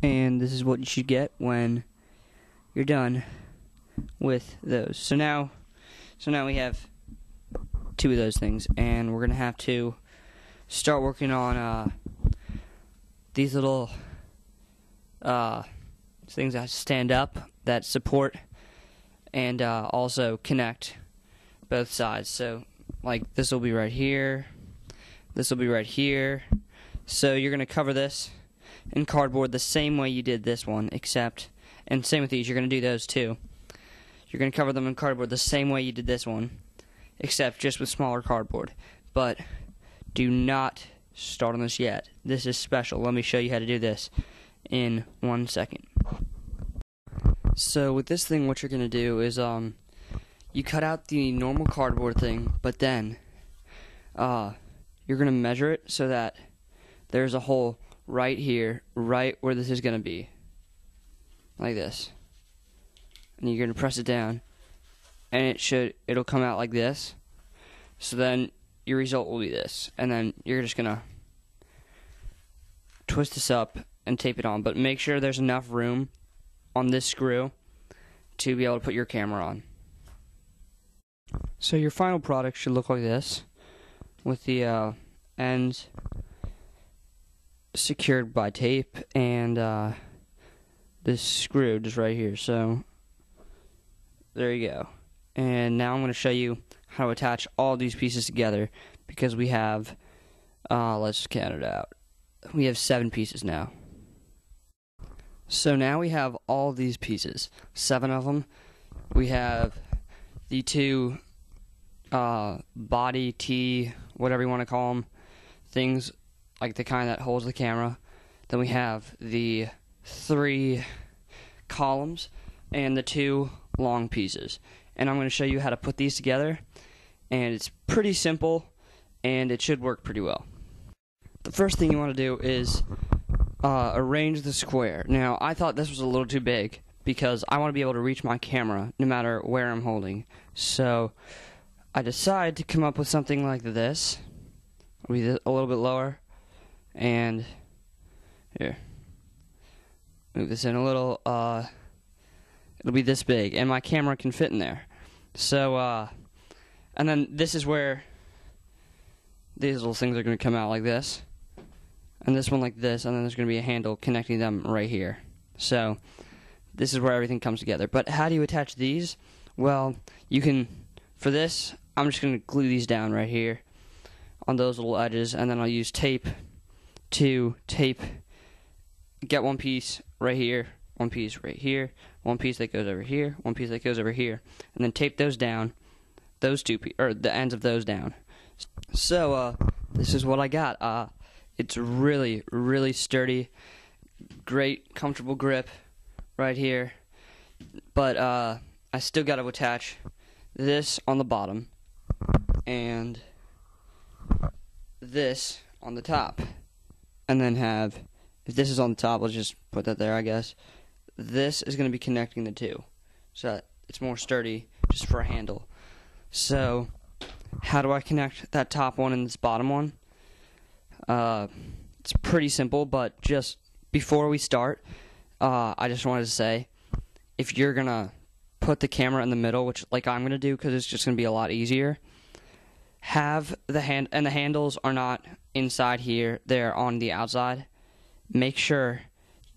and this is what you should get when you're done with those. So now we have two of those things, and we're gonna have to start working on these little things that stand up, that support, and also connect both sides. So like this will be right here, this will be right here. So you're gonna cover this in cardboard the same way you did this one, except, and same with these, you're gonna do those too. You're gonna cover them in cardboard the same way you did this one, except just with smaller cardboard. But do not start on this yet. This is special. Let me show you how to do this in 1 second. So with this thing, what you're gonna do is you cut out the normal cardboard thing, but then you're gonna measure it so that there's a hole right here, right where this is gonna be, like this, and you're gonna press it down, and it'll come out like this. So then your result will be this, and then you're just gonna twist this up and tape it on, but make sure there's enough room on this screw to be able to put your camera on. So your final product should look like this, with the ends secured by tape and this screw just right here. So there you go. And now I'm going to show you how to attach all these pieces together, because we have let's count it out. We have 7 pieces now. So now we have all these pieces, 7 of them. We have the 2 body T, whatever you want to call them, things like the kind that holds the camera. Then we have the 3 columns and the 2 long pieces. And I'm going to show you how to put these together, and it's pretty simple and it should work pretty well. The first thing you want to do is arrange the square. Now, I thought this was a little too big because I want to be able to reach my camera no matter where I'm holding. So I decided to come up with something like this. It'll be a little bit lower, and here, move this in a little. It'll be this big, and my camera can fit in there. So and then this is where these little things are going to come out like this, and this one like this, and then there's going to be a handle connecting them right here. So this is where everything comes together. But how do you attach these? Well, you can, for this, I'm just going to glue these down right here on those little edges, and then I'll use tape to tape, get one piece right here, one piece right here, one piece that goes over here, one piece that goes over here, and then tape those down, those two, or the ends of those down. So this is what I got. It's really, really sturdy, great, comfortable grip right here. But I still got to attach this on the bottom and this on the top, and then have, if this is on the top, let's just put that there, I guess. This is going to be connecting the two, so that it's more sturdy, just for a handle. So how do I connect that top one and this bottom one? It's pretty simple, but just before we start, I just wanted to say, if you're going to put the camera in the middle, which like I'm going to do because it's just going to be a lot easier, have the the handles are not inside here, they're on the outside. Make sure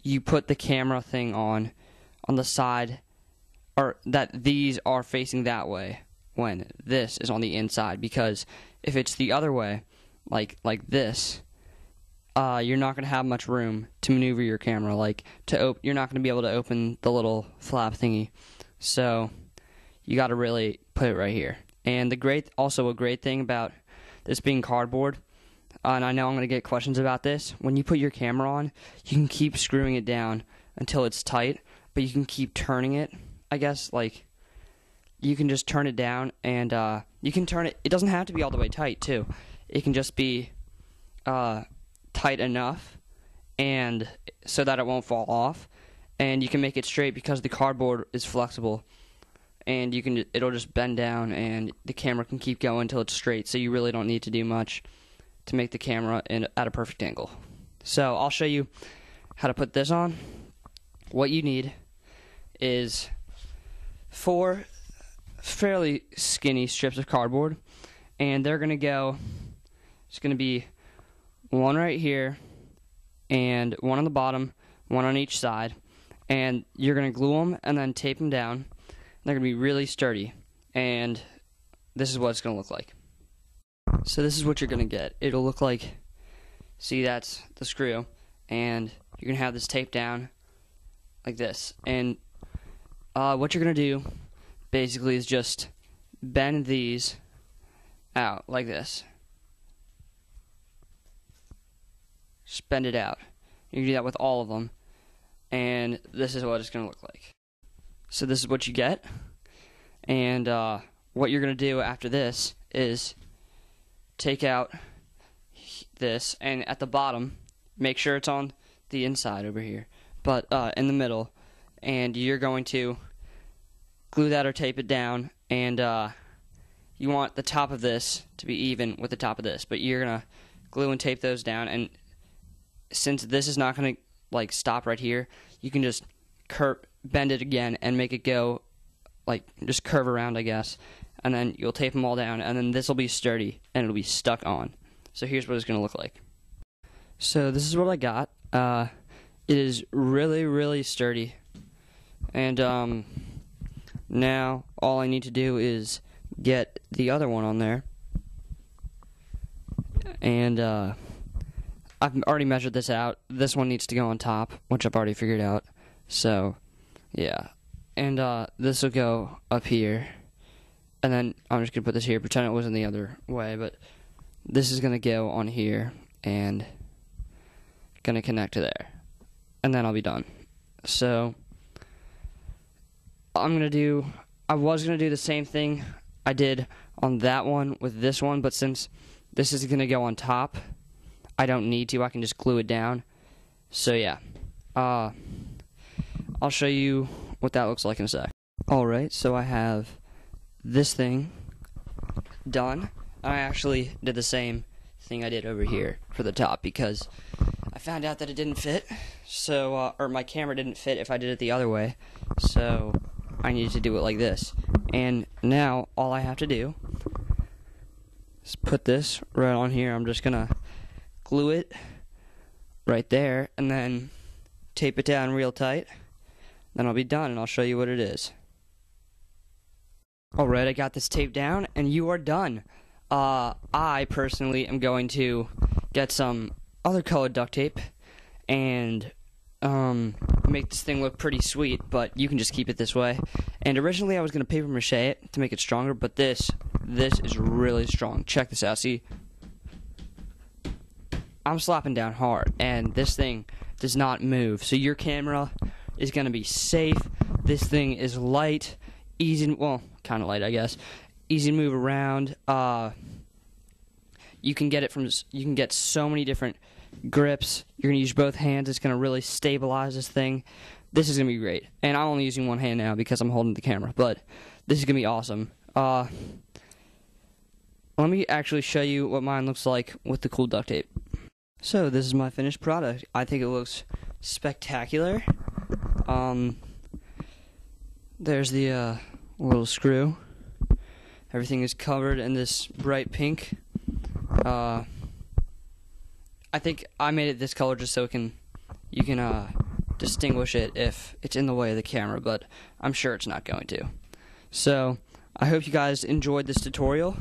you put the camera thing on the side, or that these are facing that way when this is on the inside, because if it's the other way, like this, you're not going to have much room to maneuver your camera. Like you're not going to be able to open the little flap thingy. So you got to really put it right here. And also a great thing about this being cardboard, and I know I'm going to get questions about this, when you put your camera on, you can keep screwing it down until it's tight, but you can keep turning it, I guess. Like, you can just turn it down, and you can turn it, it doesn't have to be all the way tight too. It can just be tight enough, and so that it won't fall off, and you can make it straight because the cardboard is flexible, and it'll just bend down, and the camera can keep going until it's straight, so you really don't need to do much to make the camera at a perfect angle. So I'll show you how to put this on. what you need is 4 fairly skinny strips of cardboard, and they're going to go, it's going to be one right here, and one on the bottom, one on each side, and you're going to glue them and then tape them down. They're going to be really sturdy, and this is what it's going to look like. So this is what you're going to get. It'll look like, see, that's the screw, and you're going to have this taped down like this, and what you're going to do basically is just bend these out like this. Just bend it out. You can do that with all of them, and this is what it's going to look like. So this is what you get, and what you're going to do after this is take out this, and at the bottom, make sure it's on the inside over here, but in the middle, and you're going to glue that or tape it down, and you want the top of this to be even with the top of this, but you're going to glue and tape those down, and since this is not going to like stop right here, you can just bend it again and make it go like just curve around, I guess, and then you'll tape them all down, and then this will be sturdy and it'll be stuck on. So here's what it's going to look like. So this is what I got. It is really, really sturdy, and now all I need to do is get the other one on there, and I've already measured this out. This one needs to go on top, which I've already figured out. So, yeah. And this will go up here. And then I'm just going to put this here, pretend it wasn't the other way. But this is going to go on here and going to connect to there. And then I'll be done. So, I was going to do the same thing I did on that one with this one. But since this is going to go on top, I don't need to. I can just glue it down. So yeah, I'll show you what that looks like in a sec. Alright, so I have this thing done. I actually did the same thing I did over here for the top because I found out that it didn't fit. So, or my camera didn't fit if I did it the other way. So I needed to do it like this. And now all I have to do is put this right on here. I'm just gonna glue it right there, and then tape it down real tight. Then I'll be done, and I'll show you what it is. Alright, I got this taped down, and you are done. I personally am going to get some other colored duct tape and make this thing look pretty sweet, but you can just keep it this way. And originally I was going to paper mache it to make it stronger, but this is really strong. Check this out. See? I'm slapping down hard, and this thing does not move. So your camera is going to be safe. This thing is light, easy, well, kind of light, I guess. Easy to move around. You can get so many different grips. You're going to use both hands. It's going to really stabilize this thing. This is going to be great. And I'm only using one hand now because I'm holding the camera, but this is going to be awesome. Let me actually show you what mine looks like with the cool duct tape. So this is my finished product. I think it looks spectacular. There's the little screw. Everything is covered in this bright pink. I think I made it this color just so you can distinguish it if it's in the way of the camera, but I'm sure it's not going to. So I hope you guys enjoyed this tutorial,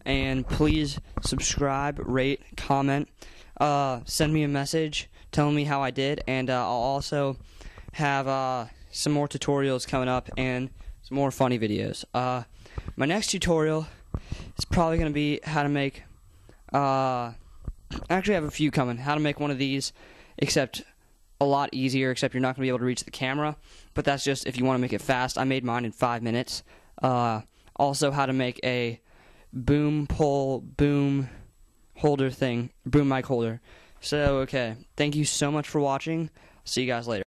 and please subscribe, rate, comment. Send me a message telling me how I did, and I'll also have some more tutorials coming up and some more funny videos. My next tutorial is probably going to be how to make, actually I have a few coming, how to make one of these, except a lot easier, except you're not going to be able to reach the camera, but that's just if you want to make it fast. I made mine in 5 minutes. Also how to make a boom holder thing, boom mic holder. So, okay, thank you so much for watching. See you guys later.